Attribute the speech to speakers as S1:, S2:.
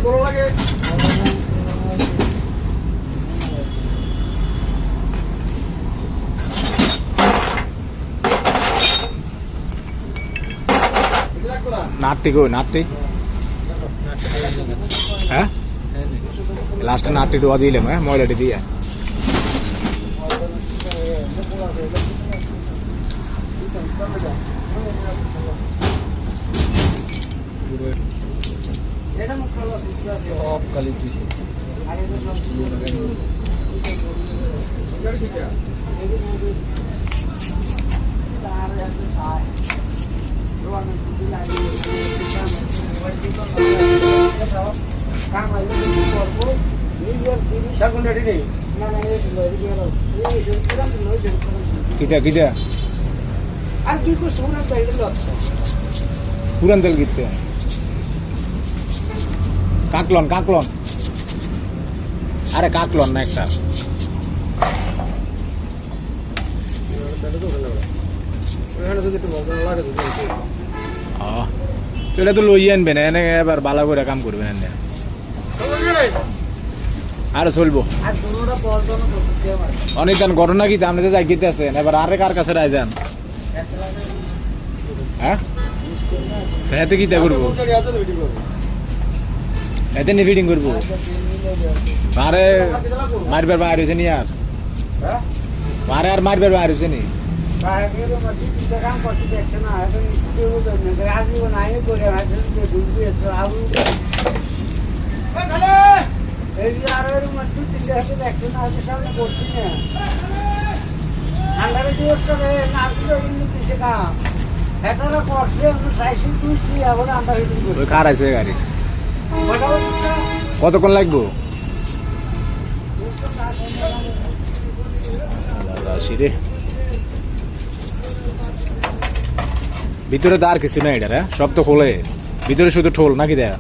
S1: ভালো লাগে
S2: নাটটি কই নাটটি হ্যাঁ লাস্টে নাটটি দোয়া দিলাম হ্যাঁ ময়লাটি দিয়ে সব কালি তুইছে কিটা কিটা
S1: আর কি করছ
S2: পুরান তেল কিনতে কাকলন কাকলন আরে কাকলন না একটা এটা তো লই আনবেন এনে এবার ভালো করে কাম করবেন এনে আর চলবো অনেক দান ঘটনা কি আপনি তো যাই গিতে আছেন এবার আরে কার কাছে রায় যান হ্যাঁ এতে কি করবো এতে নি ফিটিং করবো আরে মারবার বাইর হয়েছে নি আর আরে আর মারবার বাইর হয়েছে নি কার আছে গাড়ি কতক্ষণ লাগবো ভিতরে তো আর কিছু না এটা সব তো খোলে ভিতরে শুধু ঠোল নাকি দেয়া